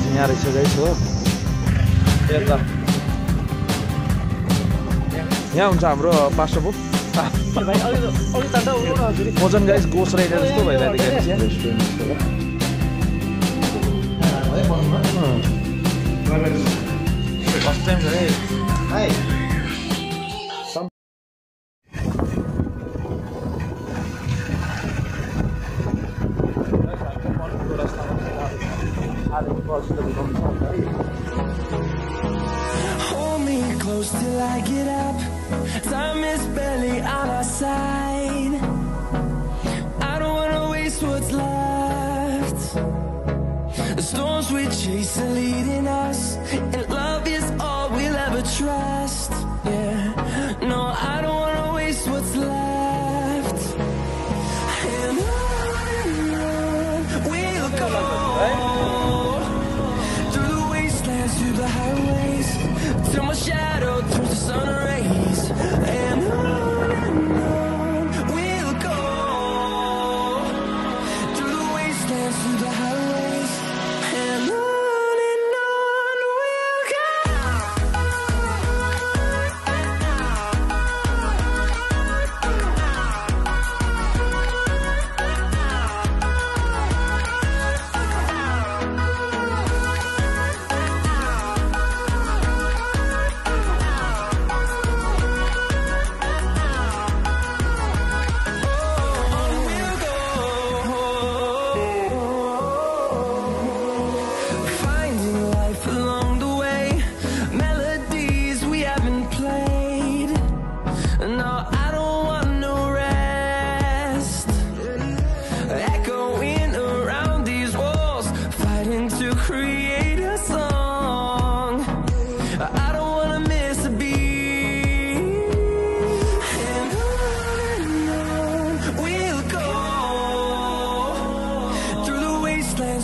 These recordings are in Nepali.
चाहिँ यहाँ रहेछ गाइस हो। यहाँ हुन्छ हाम्रो पास्टर बुक मोजन गाइस गोस राइडर जस्तो भइरहेको थियो फर्स्ट टाइम है। Hold me close till I get up. Time is barely on our side. I don't wanna waste what's left. The storms we chase are leading us, and love is all we'll ever trust. Yeah, no, I don't wanna waste what's left. And on we'll go. Through the highways, till my shadow turns to sun rays. And on we'll go. Through the wastelands, through the highways. And on we'll go.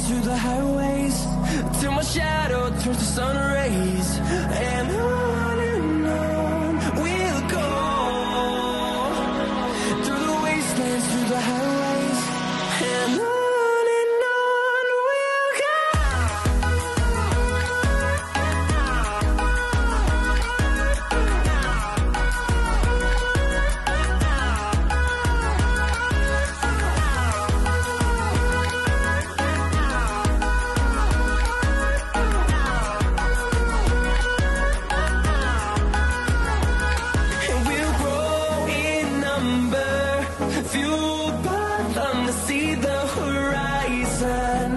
Through the highways, till my shadow turns to sun rays. And on we'll go. Through the wastelands, through the highways. And on we'll go. Fueled by them to see the horizon,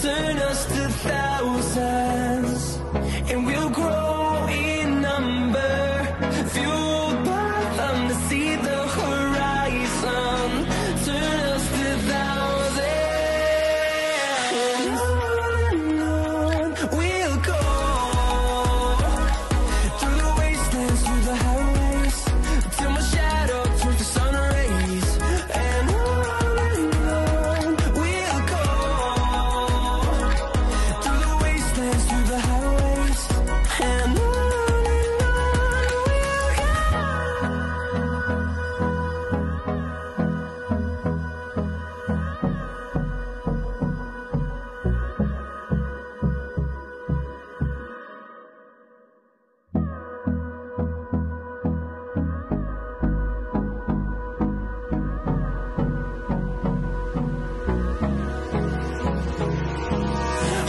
turn us to thousands, and we'll grow in number. Fueled by them to see the horizon, turn us to thousands. And on we'll go. Through the wastelands, through the highways, till my shadow turns to sun rays. And on we'll go. Through the wastelands, through the highways. And on we'll go.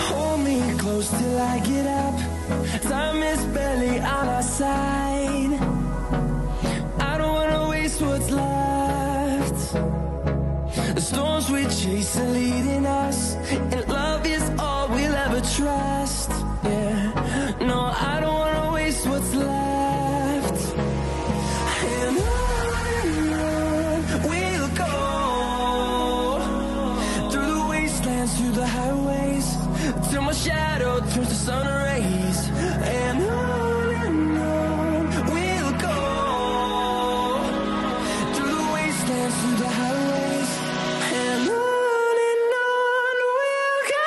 Hold me close till I get up. Time is barely on our side. I don't wanna waste what's left. The storms we chase are leading us, and love is all we'll ever trust. Yeah, no, I don't wanna waste what's left. And on we'll go. Through the wastelands, through the highways, till my shadow turns to sun rays. And on we'll go. Through the wastelands, through the highways. And on we'll go.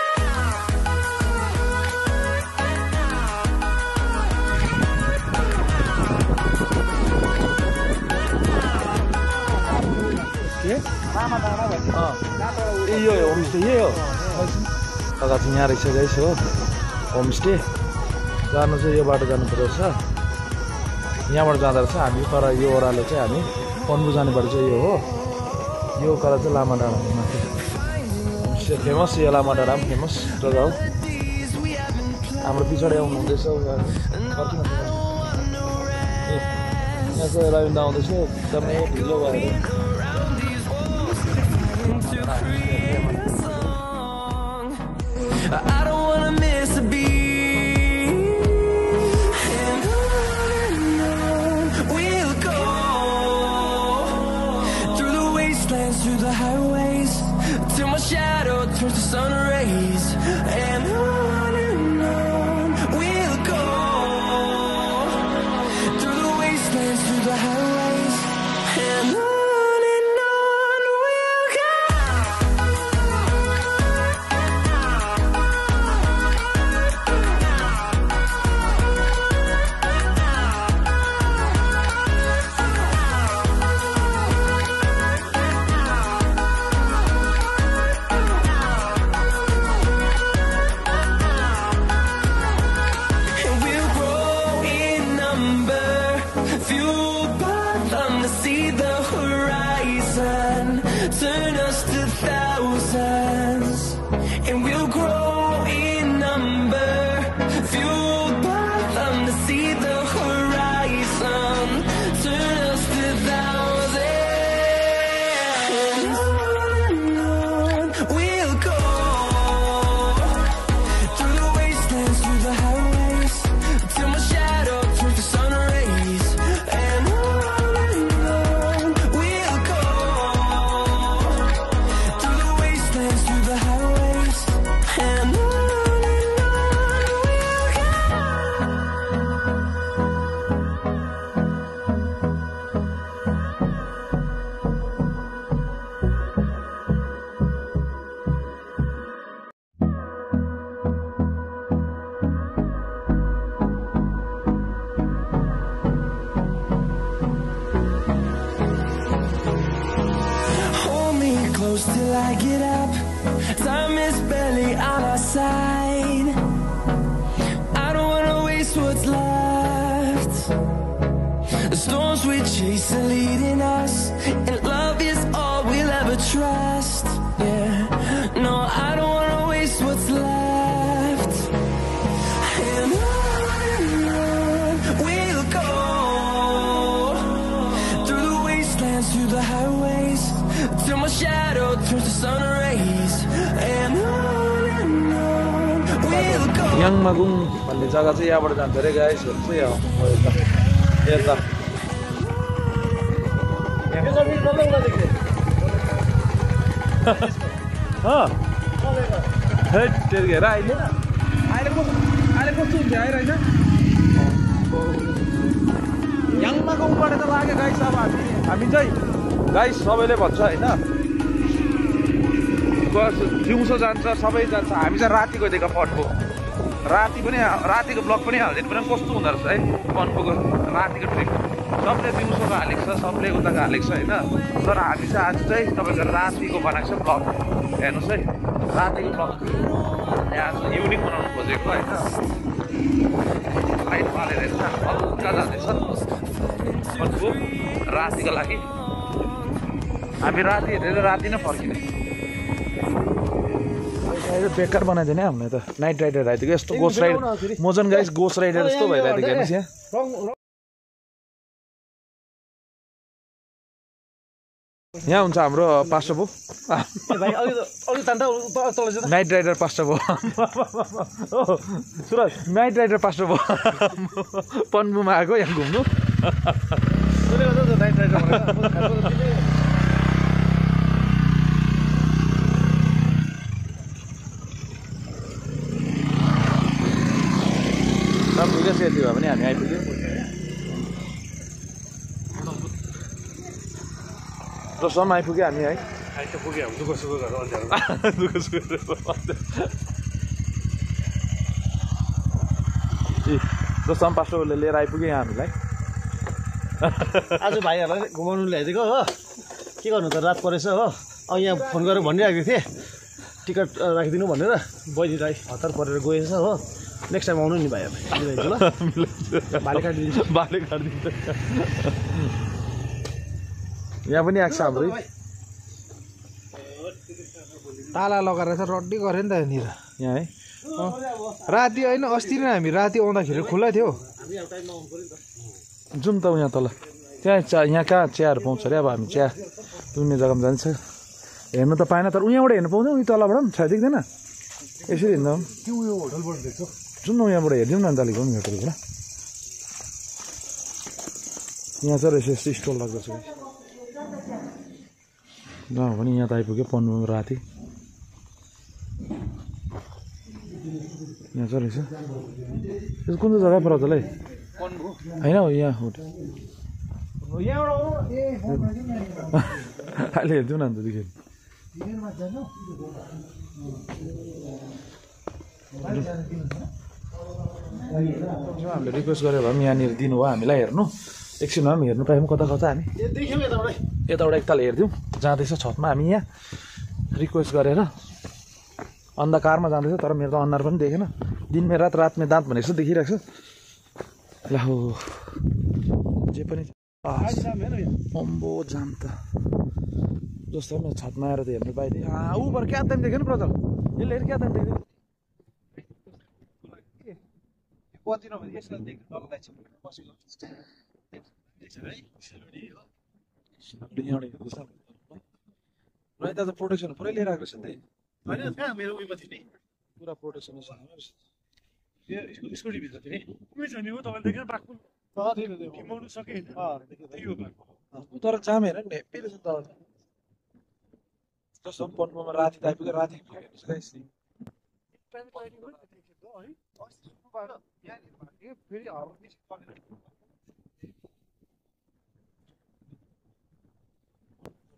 यो होमस्टे यही हो। जग्गा चाहिँ यहाँ रहेछ गाइस हो। होमस्टे जानु चाहिँ यो बाटो जानुपर्छ यहाँबाट जाँदो रहेछ हामी तर यो ओह्रालो चाहिँ हामी पन्बू जाने बाटो चाहिँ यो हो यो उकालो चाहिँ लामा डाँडा माथि होमस्टे फेमस यो लामा डाँडा पनि फेमस जग्गा हो हाम्रो पछाडि आउनु हुँदैछ यहाँ चाहिँ रविन्द्र आउँदैछ एकदमै ढिलो भएर I don't wanna miss a beat. And on we'll go through the wastelands, through the highways, till my shadow turns to sun rays. And on we'll go through the wastelands, through the highways, and on we'll go. Turn us to thousands, and we'll grow in number, fueled by them to see the horizon. Turn us to thousands, and on we'll go through the wastelands, through the highways, till my shadow turns to sun rays. And on we'll go through the wastelands, through the highways, and on we'll go. Hold me close till I get up. Time is barely on our side. I don't wanna waste what's left. The storms we chase are leading us, and love is all we'll ever trust. Yeah, no, I don't wanna waste what's left. And on we'll go through the wastelands, through the highways, till my shadow turns to sun rays. And on we'll go. याङमागुङ भन्ने जग्गा चाहिँ यहाँबाट जान्छ अरे गाइसहरू चाहिँ यता हेर अहिले कस्तो हुन्छ आएर होइन याङमागुङबाट त लाग्यो गाइस अब हामी चाहिँ गाइस सबैले भन्छ होइन दिउँसो जान्छ सबै जान्छ हामी चाहिँ रातिको दिएको पन्बू रातिको ब्लग पनि हालिदिनु पर्यो कस्तो हुँदो रहेछ है पन्बूको रातिको ट्रिप सबले दिउँसोको हालेको छ सबले उताको हालेको छ होइन तर हामी चाहिँ आज चाहिँ तपाईँको रातिको बनाएको छ ब्लग हेर्नुहोस् है रातिको ब्लग आज युनिक बनाउनु खोजेको होइन लाइट पालेर हेर्छ हल्का जाँदैछ पन्बू रातिको लागि हामी राति हेरेर राति नै फर्किने बेकार बनाइदिने हामीले त नाइट राइडर आइदिएको यस्तो गोस्ट राइड मोजन गाइस गोस्ट राइडर जस्तो भइरहेको थियो हेर्नुहोस् यहाँ हुन्छ हाम्रो पास्टरबो नाइट राइडर पास्टरबो सुरज नाइट राइडर पास्टरबो पन्बूमा आएको यहाँ घुम्नु नाइट राइडर पुग्यो सेती भयो भने हामी आइपुग्यो जसम्म आइपुग्यो हामी है आइपुग्यो हामी दुःख सुख गरेर दुःख सुख जसम्म पास्टरले लिएर आइपुग्यो यहाँ हामीलाई आज भाइहरूलाई घुमाउनु ल्याइदिएको हो के गर्नु त रात परेछ हो यहाँ फोन गरेर भनिरहेको थिएँ टिकट राखिदिनु भनेर बहिनीलाई हतार परेर गएछ हो नेक्स्ट टाइम आउनु नि भाइहरू ल बाले काटिदिन्छु बाले काटिदिन्छ यहाँ पनि आएको छ हाम्रो ताला लगाएर चाहिँ रड्डी गऱ्यो नि त यहाँनिर यहाँ है राति होइन अस्ति नै हामी राति आउँदाखेरि खुल्ला थियो जाउँ त यहाँ तल त्यहाँ यहाँ कहाँ चियाहरू पाउँछ अरे अब हामी चिया पिउने जग्गामा जान्छ हेर्नु त पाएन तर उहाँबाट हेर्नु पाउँछ उयो तलबाट पनि छ देख्दैन यसरी हिँड्दा त्यो उयो होटलबाट देख्छ जाउँ न यहाँबाट हेरिदिउँ न अन्त अलिक पनि होटलबाट यहाँ चाहिँ रहेछ यस्तो स्टल लाग्दछ गाउँ पनि यहाँ त आइपुग्यो पन्बूमा राति यहाँ चाहिँ रहेछ यो कुन चाहिँ जग्गा पर्छ होला है होइन हौ यहाँ होटल अहिले हेरिदिउँ न अन्त देखि हामीले रिक्वेस्ट गरेर भए पनि यहाँनिर दिनुभयो हामीलाई हेर्नु एकछिन भए पनि हेर्नु पायौँ कता कता हामी यताबाट एकताल हेरिदिउँ जाँदैछ छतमा हामी यहाँ रिक्वेस्ट गरेर अन्धकारमा जाँदैछ तर मेरो त अनुहार पनि देखेन दिनमे रातमे दाँत भनेको जस्तो देखिरहेको छ ल हो जे पनि अम्बो जाम त जस्तो पनि छतमा आएर त हेर्नु पाइदिएँ ऊपर क्या टाइम देखेन प्रजल यसले हेर क्या टाइम देख्दैन यता त प्रोटेक्सन पुरै लिएर आएको छ नि होइन कहाँ मेरो उयोमा थियो नि पुरा प्रोटेक्सन स्कुटी भित्र थियो नि उयो छ नि हो तपाईँले देखेर बाघको घुमाउनु सकेन तर जाम हेर नि हेप्पी रहेछ त जस्तो पन्बूमा राति आइपुग्यो राति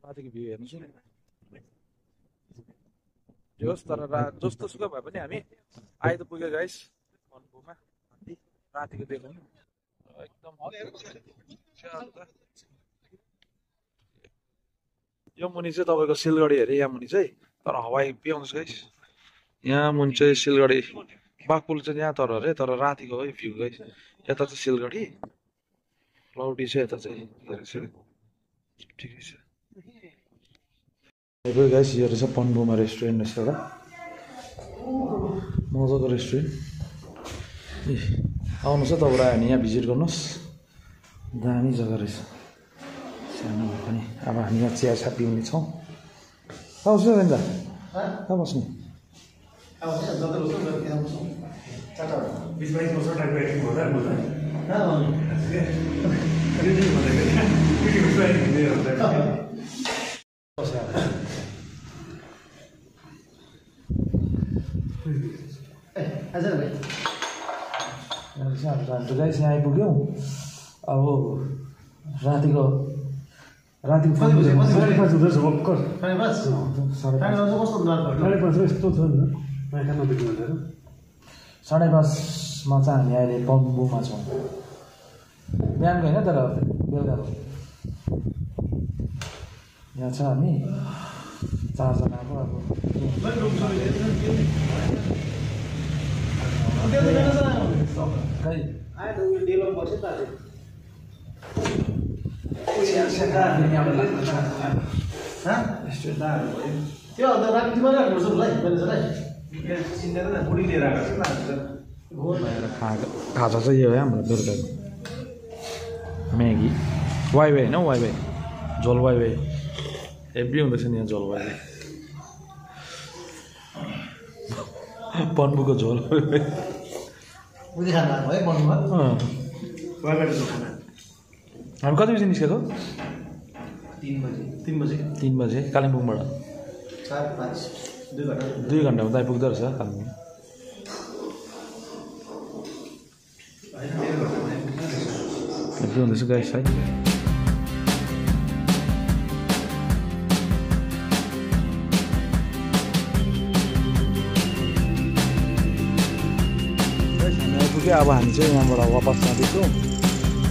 रातिको भ्यू हेर्नुहोस् न होस् तर जस्तो सुकै भए पनि हामी आइ त पुग्यो गाइस पन्बूमा रातिको देखाउनु एकदम यो मुनि चाहिँ तपाईँको सिलगढी अरे यहाँ मुनि चाहिँ तर हवाई पिआउनुहोस् गाइस यहाँ मुनि चाहिँ सिलगढी बाघपुल चाहिँ यहाँ तर अरे तर रातिको है भ्यू गाइस यता चाहिँ सिलगढी लौडी छ यता चाहिँ ठिकै छ गाइस यो रहेछ पन्बूमा रेस्टुरेन्ट रहेछ एउटा मजाको रेस्टुरेन्ट ए आउनुहोस् है तपाईँहरू आयो भने यहाँ भिजिट गर्नुहोस् दामी जग्गा रहेछ सानो भए पनि अब हामी यहाँ चिया छा पिउने छौँ कहाँ बस्नु रेन्जा कहाँ बस्नु हाम्रो गाइस यहाँ आइपुग्यौँ अब रातिको साढे पाँच हुँदैछ भर्खर यस्तो छ नि 5:30मा चाहिँ हामी अहिले पन्बूमा छौँ बिहानको होइन तर बेलुकाको यहाँ छ हामी 4 जनाको अब खाजा चाहिँ यो हो हाम्रो बेलुकाको म्यागी वाइवाई होइन वाइवाई झोल वाइवाई हेभी हुँदैछ नि यहाँ झोल वाइवाई पन्बूको झोल हामी कति बजी निस्केको 3 बजे कालिम्पोङबाट 2 घन्टामा त आइपुग्दो रहेछ कालिम्पोङ हेभी हुँदैछ गाइस है अब हामी चाहिँ यहाँबाट वापस जाँदैछौँ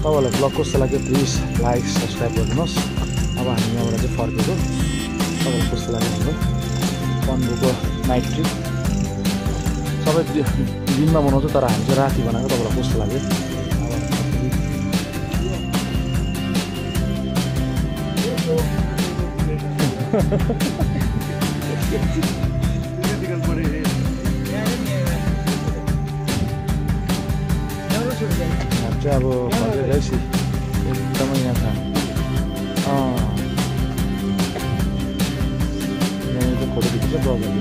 तपाईँहरूलाई ब्लग कस्तो लाग्यो प्लिज लाइक सब्सक्राइब गरिदिनुहोस् अब हामी यहाँबाट चाहिँ फर्केको तपाईँलाई कस्तो लाग्यो हाम्रो पन्बूको नाइट ट्रिप सबै दिनमा बनाउँछ तर हामी चाहिँ राति बनाएको तपाईँलाई कस्तो लाग्यो हामी चाहिँ अब भन्दै गएपछि एकदमै यहाँ छ यहाँनिर फोटो खिच्नु चाहिँ प्रब्लम